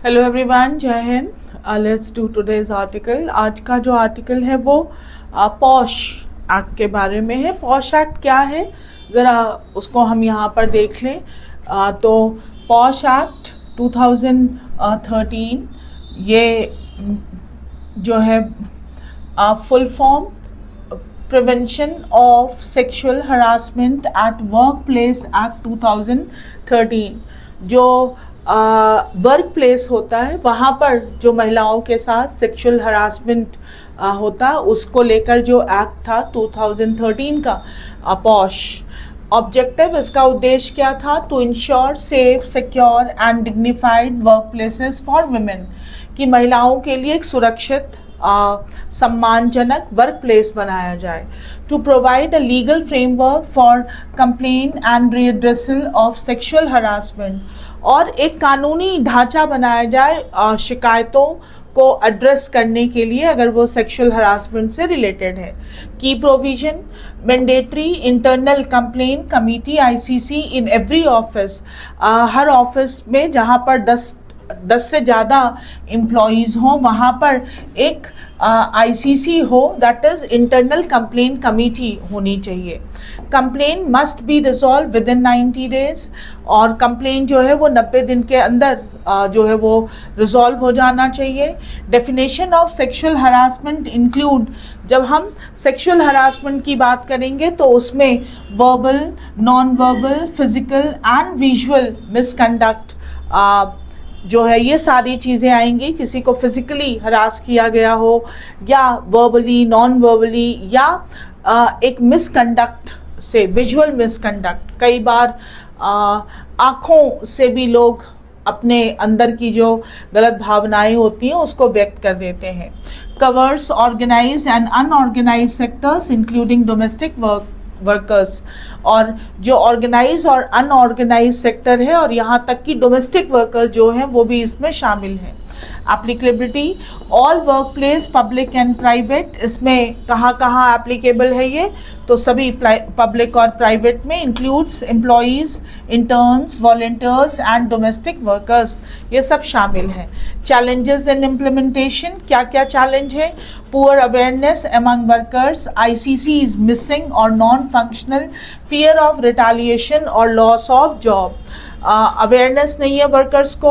Hello everyone, जय Hind. Let's do today's article. आज का जो आर्टिकल है वो पॉश एक्ट के बारे में है। पॉश एक्ट क्या है, ज़रा उसको हम यहाँ पर देख लें। तो पॉश एक्ट 2013 ये जो है full form prevention of sexual harassment at work place act 2013। जो वर्क प्लेस होता है वहाँ पर जो महिलाओं के साथ सेक्सुअल हरासमेंट होता है उसको लेकर जो एक्ट था 2013 का पॉश। ऑब्जेक्टिव, इसका उद्देश्य क्या था? To ensure safe, secure and dignified work places for women, कि महिलाओं के लिए एक सुरक्षित सम्मानजनक वर्क प्लेस बनाया जाए। To provide a legal framework for complain and redressal of sexual harassment, और एक कानूनी ढांचा बनाया जाए शिकायतों को एड्रेस करने के लिए अगर वो सेक्सुअल हरासमेंट से रिलेटेड है। की provision, mandatory internal complain committee ICC in every office, her office में जहां पर 10 से ज़्यादा एम्प्लॉयज़ हों वहाँ पर एक आईसीसी हो, that is internal complain committee होनी चाहिए। Complain must be resolve with in 90 days, और कंप्लेन जो है वो 90 दिन के अंदर जो है वो रिजॉल्व हो जाना चाहिए। Definition of sexual harassment include, जब हम सेक्सुअल हरासमेंट की बात करेंगे तो उसमें verbal, non verbal, physical and visual misconduct जो है ये सारी चीज़ें आएंगी। किसी को फिजिकली हरास किया गया हो या वर्बली, नॉन वर्बली, या एक मिसकंडक्ट से, विजुअल मिसकंडक्ट। कई बार आँखों से भी लोग अपने अंदर की जो गलत भावनाएं होती हैं उसको व्यक्त कर देते हैं। Covers organised and unorganised sectors including domestic workers, और जो ऑर्गेनाइज और अनऑर्गेनाइज सेक्टर है और यहाँ तक कि डोमेस्टिक वर्कर्स जो हैं वो भी इसमें शामिल हैं। Applicability, all work place public and private, इसमें कहाँ एप्लीकेबल है ये? तो सभी पब्लिक और प्राइवेट में, includes employees, interns, volunteers and domestic workers, ये सब शामिल हैं। चैलेंजेस इन इम्प्लीमेंटेशन, क्या क्या चैलेंज है? Poor awareness among workers, ICC is missing और non functional, fear of retaliation और लॉस ऑफ जॉब। अवेयरनेस नहीं है वर्कर्स को,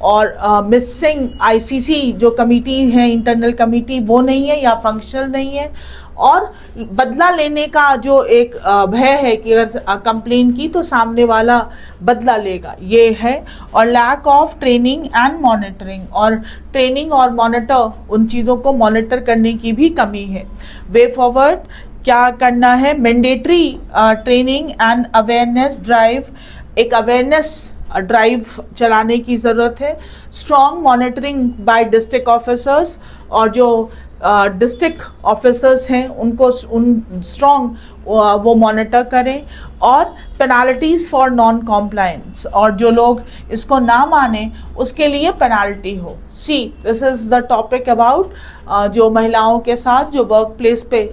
और मिसिंग आईसीसी जो कमिटी है, इंटरनल कमिटी, वो नहीं है या फंक्शनल नहीं है, और बदला लेने का जो एक भय है कि अगर कंप्लेन की तो सामने वाला बदला लेगा, ये है। और lack of training and monitoring, और ट्रेनिंग और मॉनिटर, उन चीज़ों को मॉनिटर करने की भी कमी है। वे फॉरवर्ड, क्या करना है? Mandatory training and awareness drive, एक अवेयरनेस ड्राइव चलाने की ज़रूरत है। Strong monitoring bye district officers, और जो डिस्ट्रिक्ट ऑफिसर्स हैं उनको स्ट्रॉन्ग वो मॉनिटर करें। और पेनाल्टीज फॉर नॉन कॉम्प्लायंस, और जो लोग इसको ना माने उसके लिए पेनाल्टी हो। See, this is the topic about जो महिलाओं के साथ जो वर्क प्लेस पे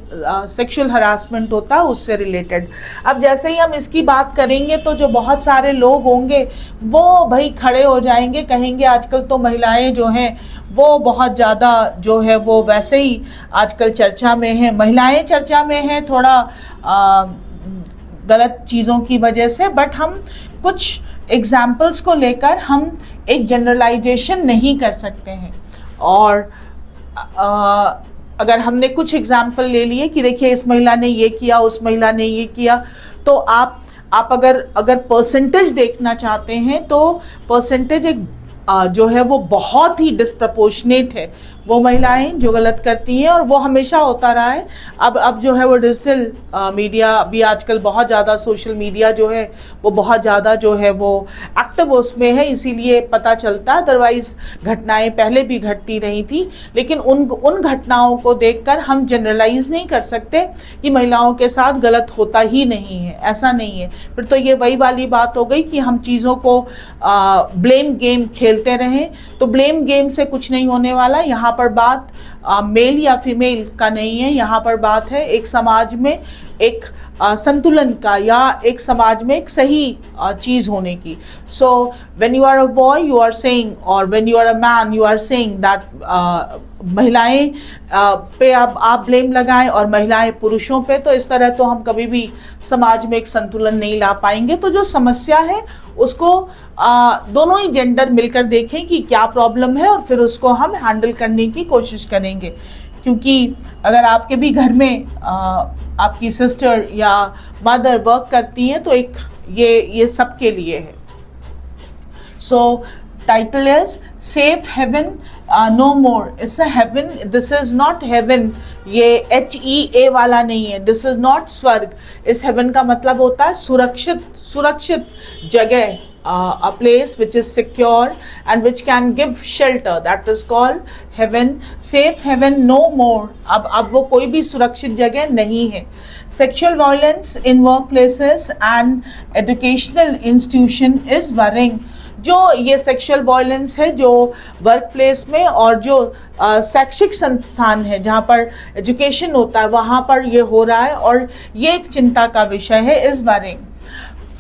सेक्सुअल हरासमेंट होता है उससे रिलेटेड। अब जैसे ही हम इसकी बात करेंगे तो जो बहुत सारे लोग होंगे वो भाई खड़े हो जाएंगे, कहेंगे आजकल तो महिलाएं जो हैं वो बहुत ज़्यादा जो है वो वैसे ही आजकल चर्चा में है। महिलाएं चर्चा में हैं थोड़ा गलत चीज़ों की वजह से, बट हम कुछ एग्जाम्पल्स को लेकर हम एक जनरलाइजेशन नहीं कर सकते हैं। और अगर हमने कुछ एग्जाम्पल ले लिए कि देखिए इस महिला ने ये किया, उस महिला ने ये किया, तो आप अगर परसेंटेज देखना चाहते हैं तो परसेंटेज एक जो है वो बहुत ही डिस्प्रपोर्शनेट है। वो महिलाएं जो गलत करती हैं, और वो हमेशा होता रहा है। अब जो है वो डिजिटल मीडिया भी आजकल बहुत ज़्यादा, सोशल मीडिया जो है वो बहुत ज़्यादा जो है वो एक्टिव उसमें है, इसीलिए पता चलता है। अदरवाइज घटनाएं पहले भी घटती रही थी, लेकिन उन घटनाओं को देखकर हम जनरलाइज नहीं कर सकते कि महिलाओं के साथ गलत होता ही नहीं है, ऐसा नहीं है। फिर तो ये वही वाली बात हो गई कि हम चीज़ों को ब्लेम गेम खेल खेलते रहें। तो ब्लेम गेम से कुछ नहीं होने वाला। यहाँ पर बात मेल या फीमेल का नहीं है, यहाँ पर बात है एक समाज में एक संतुलन का, या एक समाज में एक सही चीज होने की। So when you are a boy you are saying, और when you are a man you are saying that महिलाएं पे आप ब्लेम लगाएं और महिलाएं पुरुषों पे, तो इस तरह तो हम कभी भी समाज में एक संतुलन नहीं ला पाएंगे। तो जो समस्या है उसको दोनों ही जेंडर मिलकर देखें कि क्या प्रॉब्लम है, और फिर उसको हम हैंडल करने की कोशिश करेंगे। क्योंकि अगर आपके भी घर में आपकी सिस्टर या मदर वर्क करती हैं तो एक ये सबके लिए है। So title is safe haven no more. It's a haven, this is not haven, ये HEA वाला नहीं है, दिस इज नॉट स्वर्ग। इस हेवन का मतलब होता है सुरक्षित जगह, a place which is secure and which can give shelter, that is called heaven. Safe heaven no more. अब वो कोई भी सुरक्षित जगह नहीं है। Sexual violence in workplaces and educational institution is worrying. जो ये सेक्सुअल वायलेंस है जो वर्क प्लेस में और जो शैक्षिक संस्थान है जहाँ पर एजुकेशन होता है वहाँ पर ये हो रहा है, और ये एक चिंता का विषय है। इस बारे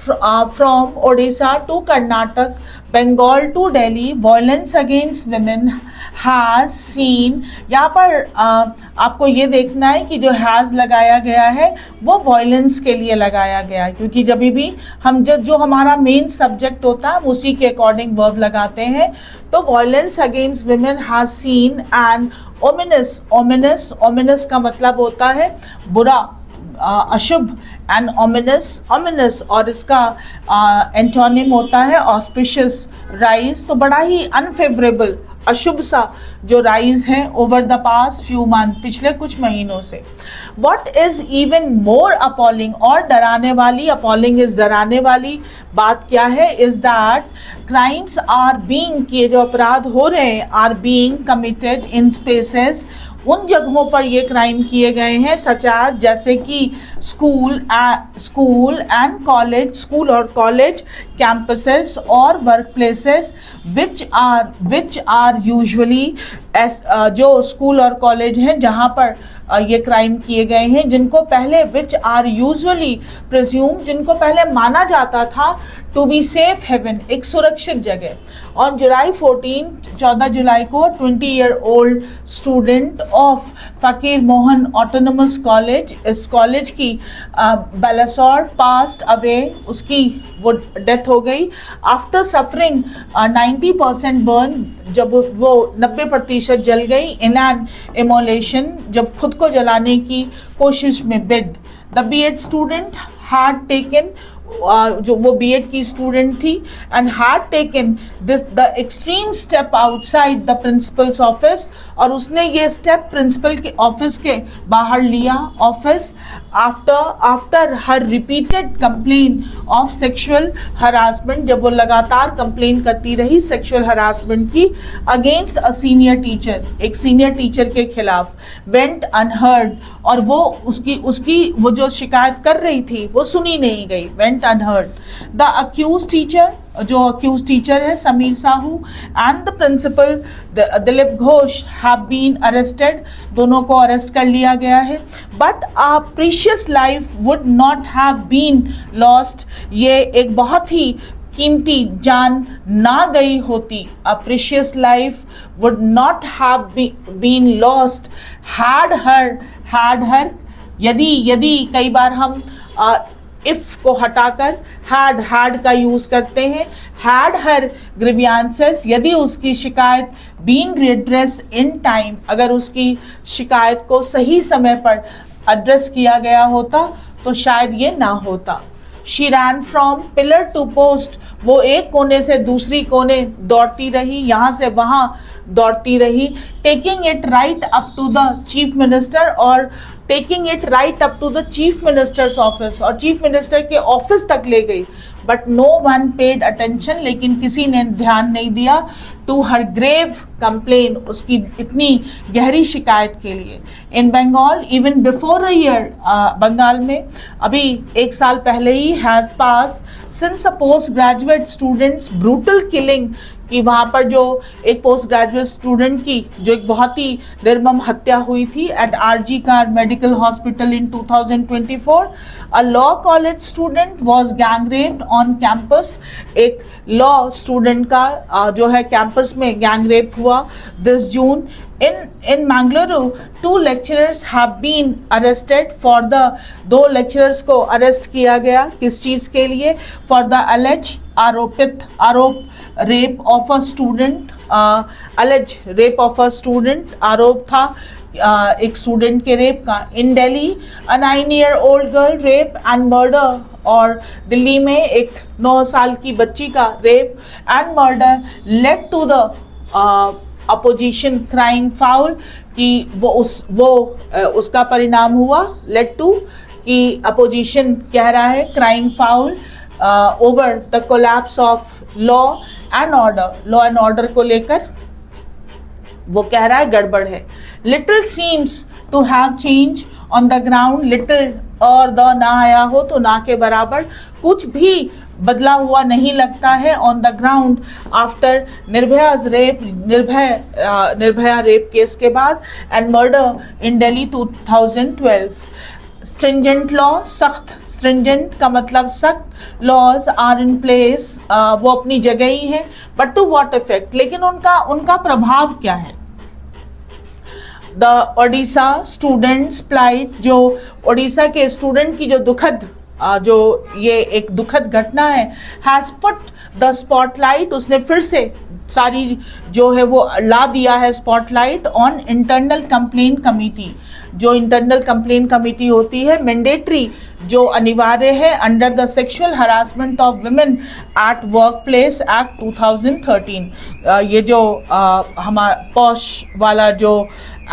from Odisha to Karnataka, Bengal to Delhi, violence against women has seen। यहाँ पर आपको ये देखना है कि जो has लगाया गया है वो violence के लिए लगाया गया है, क्योंकि जब भी हम जो हमारा मेन सब्जेक्ट होता है उसी के अकॉर्डिंग वर्ब लगाते हैं। तो violence against women has seen an ominous का मतलब होता है बुरा, अशुभ, एंड ominous, और इसका एंटोनिम होता है ऑस्पिशियस, राइज। तो बड़ा ही अनफेवरेबल, अशुभ सा जो राइज है over the past few month, पिछले कुछ महीनों से। What is even more appalling, और डराने वाली, अपॉलिंग इज डराने वाली बात क्या है, is that crimes are being, किए जो अपराध हो रहे हैं, are being committed in spaces, उन जगहों पर ये क्राइम किए गए हैं, सच एज जैसे कि स्कूल और कॉलेज कैंपसेस और work places, which are usually, जो स्कूल और कॉलेज हैं जहाँ पर ये क्राइम किए गए हैं, जिनको पहले विच आर यूजुअली प्रिज्यूम, जिनको पहले माना जाता था टू बी सेफ हेवन, एक सुरक्षित जगह। ऑन जुलाई 14 जुलाई को 20-year-old स्टूडेंट ऑफ फकीर मोहन ऑटोनमस कॉलेज, इस कॉलेज की बालासोर पास्ट अवे, उसकी वो डेथ हो गई आफ्टर सफरिंग 90% बर्न, जब वो 90% जल गई, इन एन इमोलेशन, जब खुद को जलाने की कोशिश में bid. The B.Ed student had taken, जो वो B.Ed की स्टूडेंट थी, and had taken this the extreme step outside the principles office, और उसने ये स्टेप प्रिंसिपल के ऑफिस के बाहर लिया, office, after her repeated complain of sexual harassment, जब वो लगातार कंप्लेन करती रही सेक्सुअल हरासमेंट की अगेंस्ट अ सीनियर टीचर, एक सीनियर टीचर के खिलाफ, वेंट अनहर्ड, और वो उसकी वो जो शिकायत कर रही थी वो सुनी नहीं गई, went unheard. The accused teacher, जो अक्यूज टीचर है Sameer Sahu, and the principal Dilip Ghosh have been arrested, दोनों को अरेस्ट कर लिया गया है। But a precious life would not have been lost, ये एक बहुत ही कीमती जान ना गई होती, a precious life would not have been lost had her, यदि कई बार हम इफ को हटाकर हैड का यूज करते हैं, हैड हर ग्रीवियंसेस, यदि उसकी शिकायत बीन रिड्रेस इन टाइम, अगर उसकी शिकायत को सही समय पर एड्रेस किया गया होता तो शायद ये ना होता। She ran from pillar to post, वो एक कोने से दूसरी कोने दौड़ती रही, यहाँ से वहाँ दौड़ती रही। Taking it right up to the chief minister, और taking it right up to the chief minister's office, और चीफ मिनिस्टर के ऑफिस तक ले गई। But no one paid attention, लेकिन किसी ने ध्यान नहीं दिया टू हर ग्रेव कंप्लेन, उसकी इतनी गहरी शिकायत के लिए। In Bengal even before a year, Bengal में अभी एक साल पहले ही has pass since a post graduate students brutal killing, कि वहाँ पर जो एक पोस्ट ग्रेजुएट स्टूडेंट की जो एक बहुत ही निर्मम हत्या हुई थी at RG Kar medical hospital in 2024. A law college student was gang raped on campus. एक लॉ स्टूडेंट का जो है कैंपस में गैंग रेप हुआ this June. In Mangaluru, 2 lecturers have been arrested for the 2 lecturers को अरेस्ट किया गया. किस चीज के लिए? For the alleged आरोप rape of a student. alleged rape of a student. आरोप था एक स्टूडेंट के रेप का. इन Delhi a 9-year-old girl rape and murder. और दिल्ली में एक 9 साल की बच्ची का rape and murder led to the opposition crying foul. कि उसका परिणाम हुआ लेड टू कि अपोजिशन कह रहा है crying foul over the collapse of law and order को लेकर वो कह रहा है गड़बड़ है. Little seems to have change on the ground. Little और द ना आया हो तो ना के बराबर. कुछ भी बदला हुआ नहीं लगता है on the ground after Nirbhaya's rape. Nirbhaya rape case के बाद and murder in Delhi 2012. Stringent law. सख्त. स्ट्रिंजेंट का मतलब सख्त. Laws are in place. वो अपनी जगह ही है बट टू व्हाट इफेक्ट. लेकिन उनका प्रभाव क्या है? The Odisha students plight. जो ओडिशा के स्टूडेंट की जो दुखद जो ये एक दुखद घटना है हैज पुट द स्पॉटलाइट. उसने फिर से सारी जो है वो ला दिया है spotlight on internal complaint committee. जो इंटरनल कंप्लेंट कमेटी होती है मैंडेटरी जो अनिवार्य है under the sexual harassment of women at work place act 2013. ये जो हमारा पॉश वाला जो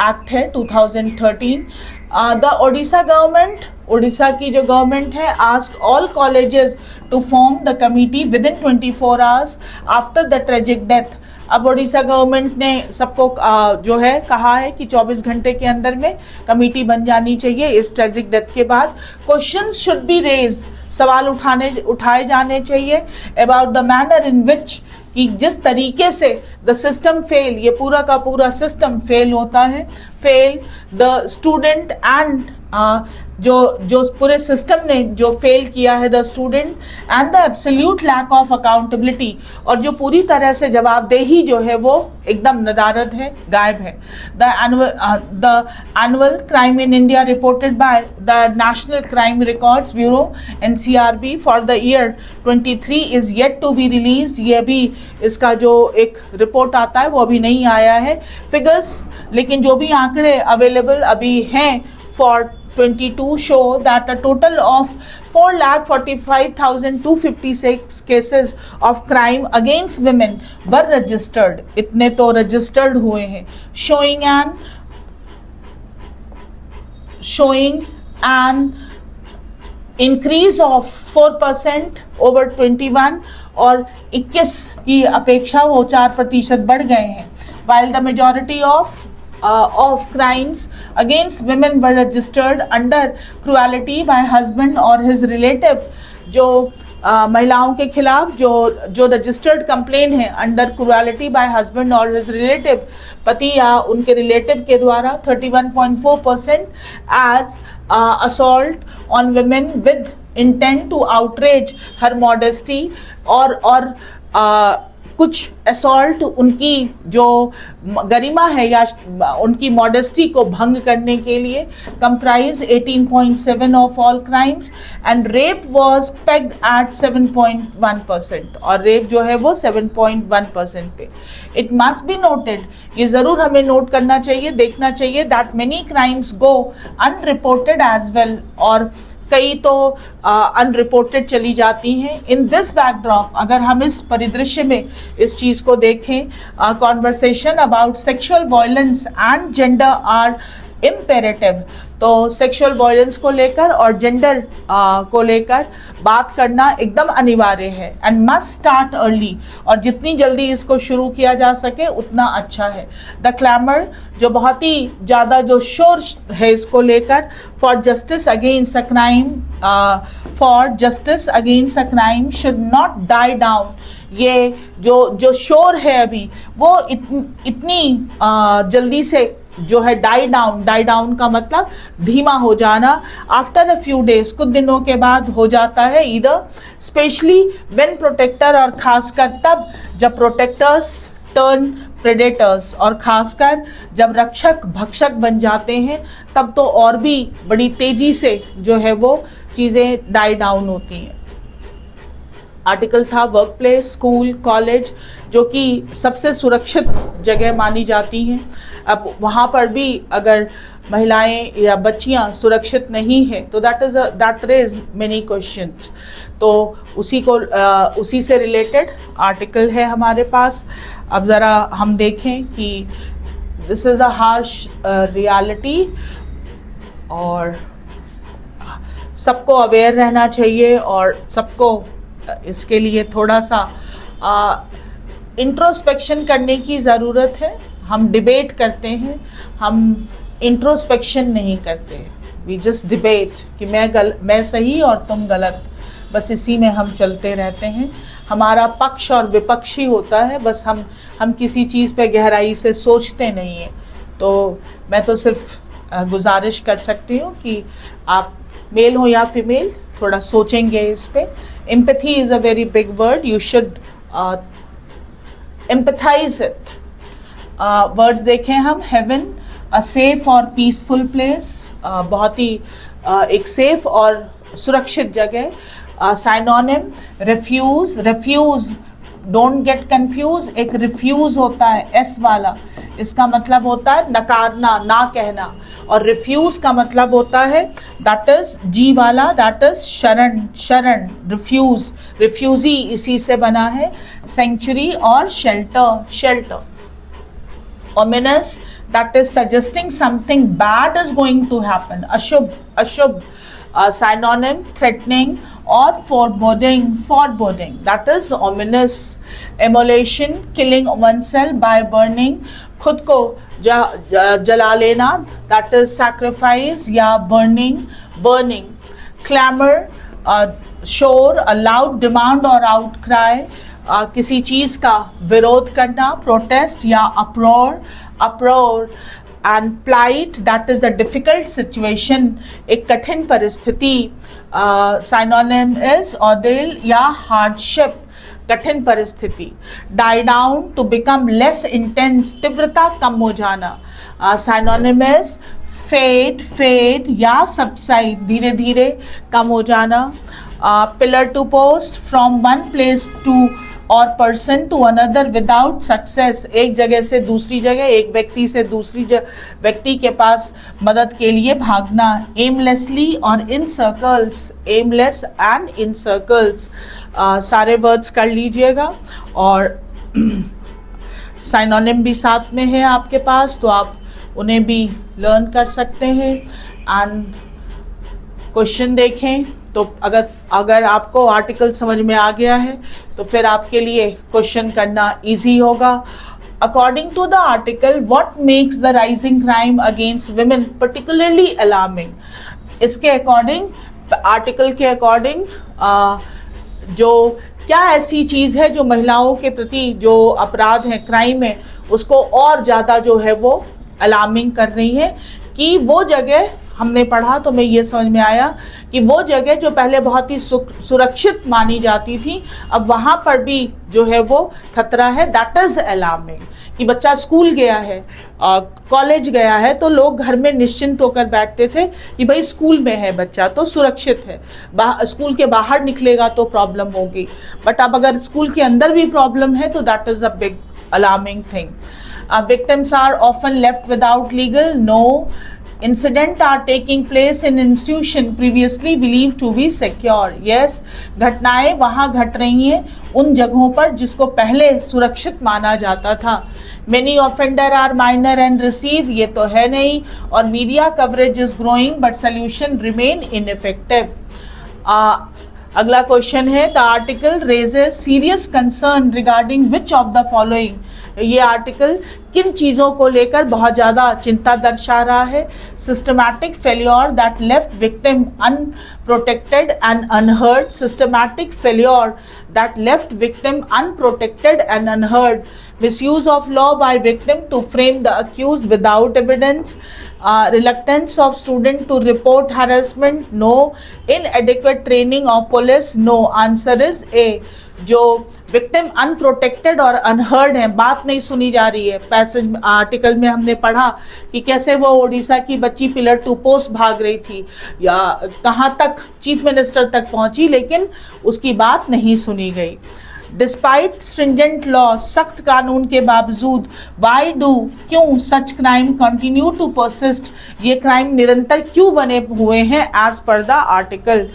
एक्ट है 2013. The Odisha government. ओडिशा की जो गवर्नमेंट है ask all colleges to form the committee within 24 hours after the tragic death. अब ओडिशा गवर्नमेंट ने सबको जो है कहा है कि 24 घंटे के अंदर में कमेटी बन जानी चाहिए इस ट्रेजिक डेथ के बाद. Questions should be raise. सवाल उठाए जाने चाहिए about the manner in which कि जिस तरीके से द सिस्टम फेल. ये पूरा का पूरा सिस्टम फेल होता है. फेल द स्टूडेंट एंड जो पूरे सिस्टम ने जो फेल किया है the student and the absolute lack of accountability. और जो पूरी तरह से जवाबदेही जो है वो एकदम नदारद है, गायब है. The annual crime in India reported by the National Crime Records Bureau NCRB for the year 23 is yet to be release. ये भी इसका जो एक रिपोर्ट आता है वो अभी नहीं आया है फिगर्स. लेकिन जो भी आंकड़े अवेलेबल अभी हैं for 22 show that a total of 4,45,256 cases of crime against women were registered. इतने तो registered हुए हैं. showing an increase of 4% over 21 और 21 की अपेक्षा वो 4% बढ़ गए हैं. While the majority of crimes against women were registered under cruelty by husband or his relative. जो महिलाओं के खिलाफ जो रजिस्टर्ड कंप्लेन है अंडर क्रुएलिटी बाय हस्बैंड और हिज रिलेटिव, पति या उनके रिलेटिव के द्वारा 31.4% as assault on women with intent to outrage her modesty. और कुछ असॉल्ट उनकी जो गरिमा है या उनकी मॉडेस्टी को भंग करने के लिए comprise 18.7 of all crimes and rape was pegged at 7.1% और रेप जो है वो 7.1% पे. It must be noted. ये जरूर हमें नोट करना चाहिए, देखना चाहिए that many crimes go unreported as well और कई तो अनरिपोर्टेड चली जाती हैं. इन दिस बैकड्रॉप अगर हम इस परिदृश्य में इस चीज को देखें, conversation about sexual violence and gender are imperative. तो सेक्सुअल वायलेंस को लेकर और जेंडर को लेकर बात करना एकदम अनिवार्य है एंड मस्ट स्टार्ट अर्ली, और जितनी जल्दी इसको शुरू किया जा सके उतना अच्छा है। द क्लैमर, जो बहुत ही ज़्यादा जो शोर है इसको लेकर, for justice against a crime, for justice against a crime should not die down. ये जो शोर है अभी वो इतनी जल्दी से जो है डाई डाउन का मतलब धीमा हो जाना, आफ्टर अ फ्यू डेज, कुछ दिनों के बाद हो जाता है। इधर स्पेशली व्हेन प्रोटेक्टर, और खासकर तब जब प्रोटेक्टर्स टर्न प्रेडेटर्स, और खासकर जब रक्षक भक्षक बन जाते हैं तब तो और भी बड़ी तेजी से जो है वो चीज़ें डाई डाउन होती हैं। आर्टिकल था वर्क प्लेस, स्कूल, कॉलेज, जो कि सबसे सुरक्षित जगह मानी जाती हैं। अब वहाँ पर भी अगर महिलाएं या बच्चियाँ सुरक्षित नहीं हैं तो दैट रेज मेनी क्वेश्चंस। तो उसी से रिलेटेड आर्टिकल है हमारे पास। अब ज़रा हम देखें कि this is a harsh reality, और सबको अवेयर रहना चाहिए और सबको इसके लिए थोड़ा सा इंट्रोस्पेक्शन करने की ज़रूरत है। हम डिबेट करते हैं, हम इंट्रोस्पेक्शन नहीं करते। वी जस्ट डिबेट कि मैं सही और तुम गलत, बस इसी में हम चलते रहते हैं। हमारा पक्ष और विपक्ष ही होता है, बस हम किसी चीज़ पे गहराई से सोचते नहीं हैं। तो मैं तो सिर्फ गुजारिश कर सकती हूँ कि आप मेल हो या फीमेल थोड़ा सोचेंगे इस पे। Empathy is a very big word, you should empathise it. Words देखें हम, हेवन, अ सेफ और पीसफुल प्लेस, बहुत ही एक सेफ और सुरक्षित जगह। Synonym, refuge, don't get confuse, एक रिफ्यूज होता है एस वाला, इसका मतलब होता है नकारना, ना कहना, और रिफ्यूज का मतलब होता है दैट इज जी वाला, दैट इज शरण। रिफ्यूजी इसी से बना है। सेंचुरी और shelter. Ominous, that is suggesting something bad is going to happen, अशुभ। Synonym, threatening or foreboding, that is ominous. Immolation, killing oneself by burning, खुद को जला लेना, that is sacrifice या burning. Clamor, शोर, a loud demand or outcry, किसी चीज़ का विरोध करना, protest या uproar. And plight, that is a difficult situation, एक कठिन परिस्थिति। Synonym is ordeal या hardship, कठिन परिस्थिति। Die down, to become less intense, तीव्रता कम हो जाना। Synonym is fade या subside, धीरे धीरे कम हो जाना। Pillar to post, from one place to और person to another without success, एक जगह से दूसरी जगह, एक व्यक्ति से दूसरी व्यक्ति के पास मदद के लिए भागना। एमलेसली और in circles, aimless and in circles, सारे वर्ड्स कर लीजिएगा। और साइनोनिम भी साथ में है आपके पास, तो आप उन्हें भी लर्न कर सकते हैं। एंड क्वेश्चन देखें तो अगर आपको आर्टिकल समझ में आ गया है तो फिर आपके लिए क्वेश्चन करना इजी होगा। According to the article, what makes the rising crime against women particularly alarming? इसके अकॉर्डिंग, आर्टिकल के अकॉर्डिंग, जो क्या ऐसी चीज़ है जो महिलाओं के प्रति जो अपराध है, क्राइम है, उसको और ज़्यादा जो है वो अलार्मिंग कर रही है? कि वो जगह हमने पढ़ा तो मैं ये समझ में आया कि वो जगह जो पहले बहुत ही सुरक्षित मानी जाती थी, अब वहाँ पर भी जो है वो खतरा है। That is alarming. कि बच्चा स्कूल गया है, कॉलेज गया है, तो लोग घर में निश्चिंत होकर बैठते थे कि भाई स्कूल में है बच्चा तो सुरक्षित है, स्कूल के बाहर निकलेगा तो प्रॉब्लम होगी। बट अब अगर स्कूल के अंदर भी प्रॉब्लम है तो that is a big alarming thing. Victims are often left without legal, no. Incident are taking place in institution previously believed to be secure. Yes, घटनाएं वहां घट रही हैं उन जगहों पर जिसको पहले सुरक्षित माना जाता था. Many offender are minor and receive, ये तो है नहीं. और media coverage is growing but solution remain ineffective. अगला क्वेश्चन है, the article raises serious concern regarding which of the following. ये आर्टिकल किन चीजों को लेकर बहुत ज्यादा चिंता दर्शा रहा है. Systematic failure that left victim unprotected and unheard. Systematic failure that left victim unprotected and unheard. misuse of law by victim to frame the accused without evidence. Reluctance of student to report harassment. No. Inadequate training of police. No. Answer is A. जो victim unprotected और unheard है, बात नहीं सुनी जा रही है. Passage article में हमने पढ़ा कि कैसे वो ओडिशा की बच्ची पिलर टू पोस्ट भाग रही थी या कहां तक चीफ मिनिस्टर तक पहुंची, लेकिन उसकी बात नहीं सुनी गई. डिस्पाइट स्ट्रिंजेंट लॉ, सख्त कानून के बावजूद, वाई डू, क्यों, such crime continue to persist, ये क्राइम निरंतर क्यों बने हुए हैं as per the article.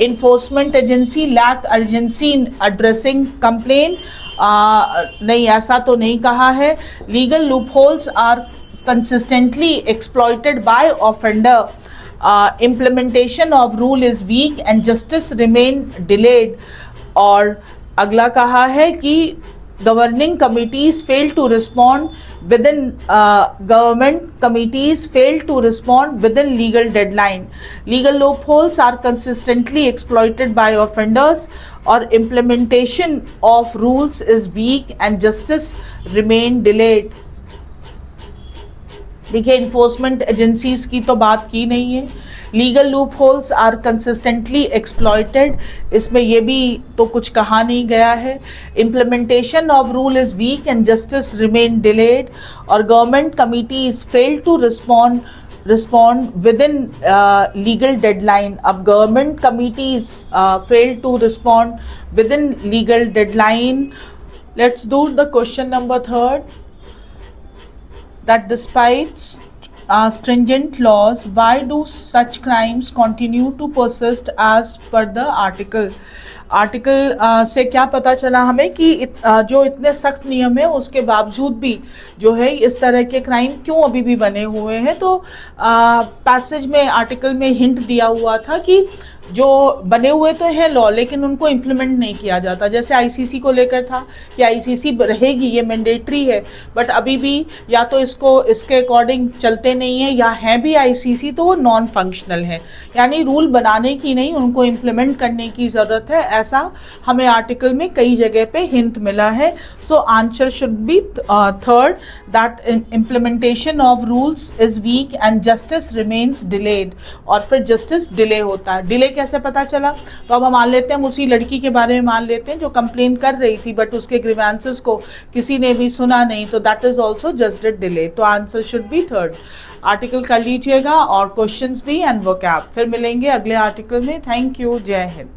Enforcement agency lack urgency in addressing complain. नहीं, ऐसा तो नहीं कहा है. Legal loopholes are consistently exploited by offender. Implementation of rule is weak and justice remain delayed. और अगला कहा है कि governing committees fail to respond within government committees fail to respond within legal deadline. Legal loopholes are consistently exploited by offenders. और implementation of rules is weak and justice remain delayed. देखिए, enforcement agencies की तो बात की नहीं है. Legal loopholes are consistently exploited, इसमें ये भी तो कुछ कहा नहीं गया है. Implementation of rule is weak and justice remain delayed. और government committees fail to respond within legal deadline. अब government committees fail to respond within legal deadline. Let's do the question number 3. That despite stringent laws, why do such crimes continue to persist as per the article? Article से क्या पता चला हमें कि जो इतने सख्त नियम है उसके बावजूद भी जो है इस तरह के क्राइम क्यों अभी भी बने हुए हैं. तो पैसेज में आर्टिकल में हिंट दिया हुआ था कि जो बने हुए तो है लॉ, लेकिन उनको इम्प्लीमेंट नहीं किया जाता. जैसे आईसीसी को लेकर था कि आईसीसी रहेगी, ये मैंडेटरी है, बट अभी भी या तो इसके अकॉर्डिंग चलते नहीं है, या है भी आईसीसी तो वो नॉन फंक्शनल है. यानी रूल बनाने की नहीं, उनको इम्प्लीमेंट करने की जरूरत है. ऐसा हमें आर्टिकल में कई जगह पे हिंट मिला है. So answer should be 3rd, that implementation of rules is weak and justice remains delayed. और फिर जस्टिस डिले होता है. डिले कैसे पता चला? तो अब हम मान लेते हैं, हम उसी लड़की के बारे में मान लेते हैं जो कंप्लेन कर रही थी, बट उसके ग्रीवेंसेस को किसी ने भी सुना नहीं, तो that is also just delay. तो answer should be 3rd. Article कर लीजिएगा और क्वेश्चंस भी एंड वोकैब. फिर मिलेंगे अगले आर्टिकल में. Thank you. जय हिंद.